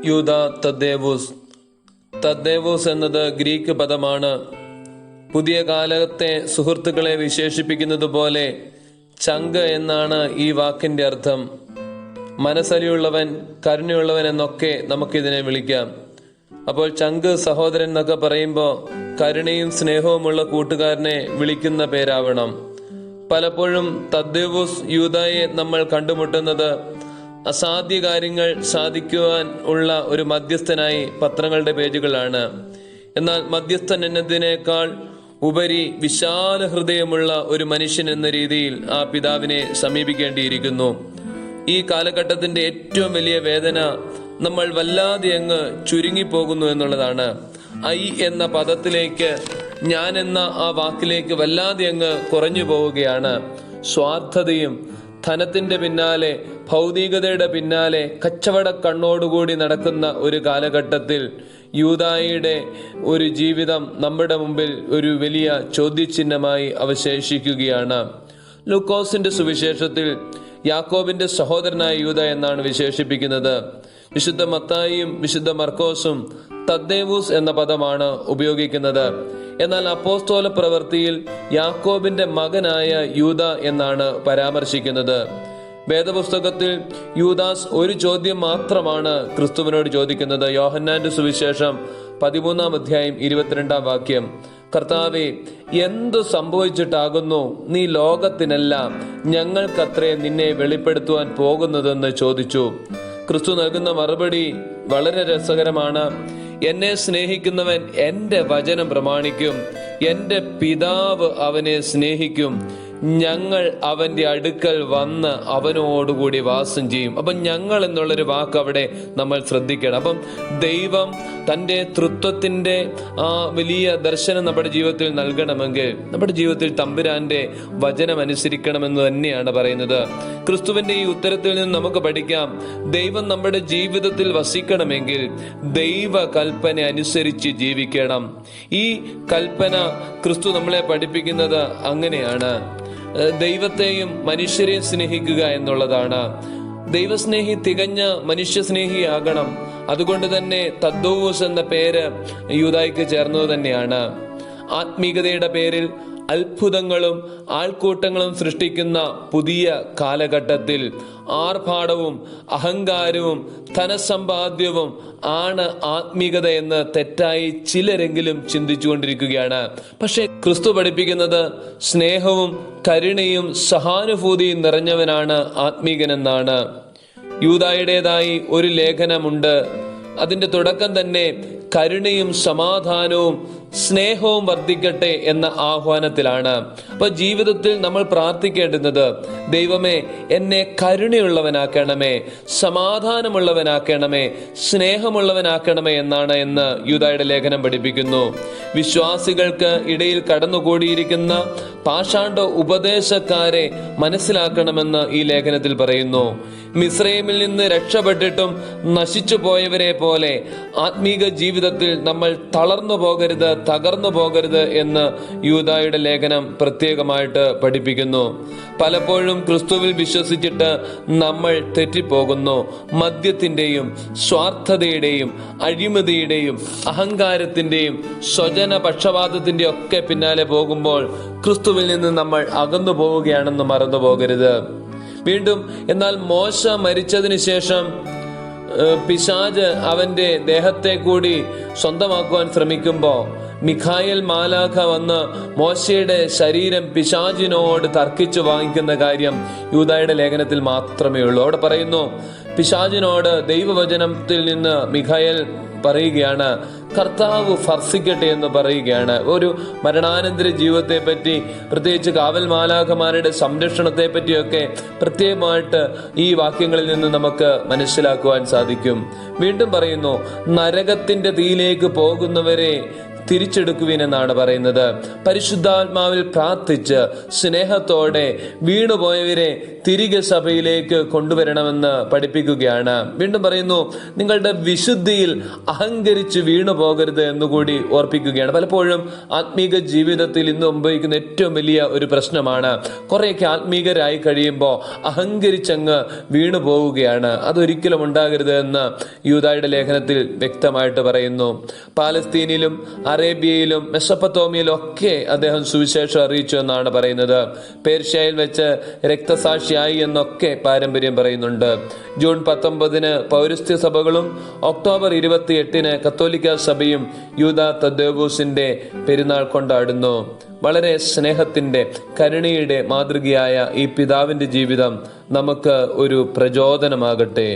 യൂദ തദ്ദേവൂസ്. തദ്ദേവൂസ് എന്നത് ഗ്രീക്ക് പദമാണ്. പുതിയ കാലത്തെ സുഹൃത്തുക്കളെ വിശേഷിപ്പിക്കുന്നത് പോലെ ചങ്ക് എന്നാണ് ഈ വാക്കിന്റെ അർത്ഥം. മനസ്സലിയുള്ളവൻ, കരുണയുള്ളവൻ എന്നൊക്കെ നമുക്കിതിനെ വിളിക്കാം. അപ്പോൾ ചങ്ക്, സഹോദരൻ എന്നൊക്കെ പറയുമ്പോൾ കരുണയും സ്നേഹവുമുള്ള കൂട്ടുകാരനെ വിളിക്കുന്ന പേരാവണം. പലപ്പോഴും തദ്ദേവൂസ് യൂദായെ നമ്മൾ കണ്ടുമുട്ടുന്നത് അസാധ്യ കാര്യങ്ങൾ സാധിക്കുവാൻ ഉള്ള ഒരു മധ്യസ്ഥനായി പത്രങ്ങളുടെ പേജുകളാണ്. എന്നാൽ മധ്യസ്ഥൻ എന്നതിനേക്കാൾ ഉപരി വിശാല ഹൃദയമുള്ള ഒരു മനുഷ്യൻ എന്ന രീതിയിൽ ആ പിതാവിനെ സമീപിക്കേണ്ടിയിരിക്കുന്നു. ഈ കാലഘട്ടത്തിന്റെ ഏറ്റവും വലിയ വേദന നമ്മൾ വല്ലാതെ അങ്ങ് ചുരുങ്ങിപ്പോകുന്നു എന്നുള്ളതാണ്. ഐ എന്ന പദത്തിലേക്ക്, ഞാൻ എന്ന ആ വാക്കിലേക്ക് വല്ലാതെ അങ്ങ് കുറഞ്ഞു പോവുകയാണ്. സ്വാർത്ഥതയും ധനത്തിന്റെ പിന്നാലെ, ഭൗതികതയുടെ പിന്നാലെ കച്ചവട കണ്ണോടുകൂടി നടക്കുന്ന ഒരു കാലഘട്ടത്തിൽ യൂദായുടെ ഒരു ജീവിതം നമ്മുടെ മുമ്പിൽ ഒരു വലിയ ചോദ്യചിഹ്നമായി അവശേഷിക്കുകയാണ്. ലൂക്കോസിന്റെ സുവിശേഷത്തിൽ യാക്കോബിന്റെ സഹോദരനായ യൂദ എന്നാണ് വിശേഷിപ്പിക്കുന്നത്. വിശുദ്ധ മത്തായിയും വിശുദ്ധ മർക്കോസും തദ്ദേവൂസ് എന്ന പദമാണ് ഉപയോഗിക്കുന്നത്. എന്നാൽ അപ്പോസ്തോല പ്രവൃത്തിയിൽ യാക്കോബിന്റെ മകനായ യൂദ എന്നാണ് പരാമർശിക്കുന്നത്. വേദപുസ്തകത്തിൽ യൂദാസ് ഒരു ചോദ്യം മാത്രമാണ് ക്രിസ്തുവിനോട് ചോദിക്കുന്നത്. യോഹന്നാന്റെ സുവിശേഷം 13-ാം അധ്യായം 22-ാം വാക്യം, കർത്താവേ, എന്തു സംഭവിച്ചിട്ടാകുന്നു നീ ലോകത്തിനല്ല ഞങ്ങൾക്കത്രേ നിന്നെ വെളിപ്പെടുത്തുവാൻ പോകുന്നതെന്ന് ചോദിച്ചു. ക്രിസ്തു നൽകുന്ന മറുപടി വളരെ രസകരമാണ്. എന്നെ സ്നേഹിക്കുന്നവൻ എന്റെ വചനം പ്രമാണിക്കും, എന്റെ പിതാവ് അവനെ സ്നേഹിക്കും, ഞങ്ങൾ അവന്റെ അടുക്കൽ വന്ന് അവനോടുകൂടി വാസം ചെയ്യും. അപ്പം ഞങ്ങൾ എന്നുള്ളൊരു വാക്ക് അവിടെ നമ്മൾ ശ്രദ്ധിക്കണം. അപ്പം ദൈവം തൻ്റെ തൃത്വത്തിന്റെ ആ വലിയ ദർശനം നമ്മുടെ ജീവിതത്തിൽ നൽകണമെങ്കിൽ നമ്മുടെ ജീവിതത്തിൽ തമ്പുരാന്റെ വചനം അനുസരിക്കണമെന്ന് തന്നെയാണ് പറയുന്നത്. ക്രിസ്തുവിന്റെ ഈ ഉത്തരത്തിൽ നിന്ന് നമുക്ക് പഠിക്കാം, ദൈവം നമ്മുടെ ജീവിതത്തിൽ വസിക്കണമെങ്കിൽ ദൈവ കൽപ്പന അനുസരിച്ച് ജീവിക്കണം. ഈ കൽപ്പന ക്രിസ്തു നമ്മളെ പഠിപ്പിക്കുന്നത് അങ്ങനെയാണ്. ദൈവത്തെയും മനുഷ്യരെയും സ്നേഹിക്കുക എന്നുള്ളതാണ്. ദൈവസ്നേഹി തികഞ്ഞ മനുഷ്യസ്നേഹിയാകണം. അതുകൊണ്ട് തന്നെ തദ്ദേവൂസ് എന്ന പേര് യൂദായ്ക്ക് ചേർന്നത് തന്നെയാണ്. ആത്മീകതയുടെ പേരിൽ അത്ഭുതങ്ങളും ആൾക്കൂട്ടങ്ങളും സൃഷ്ടിക്കുന്ന പുതിയ കാലഘട്ടത്തിൽ ആർഭാടവും അഹങ്കാരവും ധനസമ്പാദ്യവും ആണ് ആത്മീകത എന്ന് തെറ്റായി ചിലരെങ്കിലും ചിന്തിച്ചുകൊണ്ടിരിക്കുകയാണ്. പക്ഷെ ക്രിസ്തു പഠിപ്പിക്കുന്നത് സ്നേഹവും കരുണയും സഹാനുഭൂതിയും നിറഞ്ഞവനാണ് ആത്മീകനെന്നാണ്. യൂദായുടേതായി ഒരു ലേഖനമുണ്ട്. അതിന്റെ തുടക്കം തന്നെ കരുണയും സമാധാനവും സ്നേഹവും വർദ്ധിക്കട്ടെ എന്ന ആഹ്വാനത്തിലാണ്. അപ്പൊ ജീവിതത്തിൽ നമ്മൾ പ്രാർത്ഥിക്കേണ്ടുന്നത്, ദൈവമേ, എന്നെ കരുണയുള്ളവനാക്കണമേ, സമാധാനമുള്ളവനാക്കണമേ, സ്നേഹമുള്ളവനാക്കണമേ എന്നാണ് എന്ന് യൂദായുടെ ലേഖനം പഠിപ്പിക്കുന്നു. വിശ്വാസികൾക്ക് ഇടയിൽ കടന്നുകൂടിയിരിക്കുന്ന പാഷാണ്ഡ ഉപദേശക്കാരെ മനസ്സിലാക്കണമെന്ന് ഈ ലേഖനത്തിൽ പറയുന്നു. മിസ്രൈമിൽ നിന്ന് രക്ഷപ്പെട്ടിട്ടും നശിച്ചു പോയവരെ പോലെ ആത്മീക ജീവിതത്തിൽ നമ്മൾ തളർന്നു പോകരുത്, തകർന്നു പോകരുത് എന്ന് യൂദായുടെ ലേഖനം പ്രത്യേകമായിട്ട് പഠിപ്പിക്കുന്നു. പലപ്പോഴും ക്രിസ്തുവിൽ വിശ്വസിച്ചിട്ട് നമ്മൾ തെറ്റിപ്പോകുന്നു. മദ്യത്തിന്റെയും സ്വാർത്ഥതയുടെയും അഴിമതിയുടെയും അഹങ്കാരത്തിന്റെയും സ്വജന പക്ഷപാതത്തിന്റെ ഒക്കെ പിന്നാലെ പോകുമ്പോൾ ക്രിസ്തുവിൽ നിന്ന് നമ്മൾ അകന്നു പോവുകയാണെന്ന് മറന്നു പോകരുത്. വീണ്ടും, എന്നാൽ മോശ മരിച്ചതിന് ശേഷം പിശാച് അവന്റെ ദേഹത്തെ കൂടി സ്വന്തമാക്കുവാൻ ശ്രമിക്കുമ്പോൾ മിഖായേൽ മാലാഖ വന്ന് മോശയുടെ ശരീരം പിശാചിനോട് തർക്കിച്ചു വാങ്ങിക്കുന്ന കാര്യം യൂദായുടെ ലേഖനത്തിൽ മാത്രമേ ഉള്ളൂ. അവിടെ പറയുന്നു, പിശാചിനോട് ദൈവവചനത്തിൽ നിന്ന് മിഖായേൽ പറയുകയാണ്, കർത്താവ് ഭർസിക്കട്ടെ എന്ന് പറയുകയാണ്. ഒരു മരണാനന്തര ജീവിതത്തെ പറ്റി, പ്രത്യേകിച്ച് കാവൽ മാലാഖമാരുടെ സംരക്ഷണത്തെ പറ്റിയൊക്കെ പ്രത്യേകമായിട്ട് ഈ വാക്യങ്ങളിൽ നിന്ന് നമുക്ക് മനസ്സിലാക്കുവാൻ സാധിക്കും. വീണ്ടും പറയുന്നു, നരകത്തിന്റെ തീയിലേക്ക് പോകുന്നവരെ തിരിച്ചെടുക്കുവിൻ എന്നാണ് പറയുന്നത്. പരിശുദ്ധാത്മാവിൽ പ്രാർത്ഥിച്ച് സ്നേഹത്തോടെ വീണുപോയവരെ തിരികെ സഭയിലേക്ക് കൊണ്ടുവരണമെന്ന് പഠിപ്പിക്കുകയാണ്. വീണ്ടും പറയുന്നു, നിങ്ങളുടെ വിശുദ്ധിയിൽ അഹങ്കരിച്ച് വീണു പോകരുത് എന്നുകൂടി ഓർപ്പിക്കുകയാണ്. പലപ്പോഴും ആത്മീക ജീവിതത്തിൽ ഇന്ന് സംഭവിക്കുന്ന ഏറ്റവും വലിയ ഒരു പ്രശ്നമാണ്, കുറെയൊക്കെ ആത്മീകരായി കഴിയുമ്പോൾ അഹങ്കരിച്ചങ്ങ് വീണു പോവുകയാണ്. അതൊരിക്കലും ഉണ്ടാകരുത് എന്ന് യൂദായുടെ ലേഖനത്തിൽ വ്യക്തമായിട്ട് പറയുന്നു. പാലസ്തീനിലും അറേബ്യയിലും മെസൊപ്പൊത്താമിയയിലും ഒക്കെ അദ്ദേഹം സുവിശേഷം അറിയിച്ചു എന്നാണ് പറയുന്നത്. പേർഷ്യയിൽ വെച്ച് രക്തസാക്ഷിയായി എന്നൊക്കെ പാരമ്പര്യം പറയുന്നുണ്ട്. ജൂൺ 19 പൗരസ്ത്യ സഭകളും ഒക്ടോബർ 28 കത്തോലിക്ക സഭയും യൂദാ തദ്ദേവൂസിന്റെ പെരുന്നാൾ കൊണ്ടാടുന്നു. വളരെ സ്നേഹത്തിന്റെ, കരുണയുടെ മാതൃകയായ ഈ പിതാവിന്റെ ജീവിതം നമുക്ക് ഒരു പ്രചോദനമാകട്ടെ.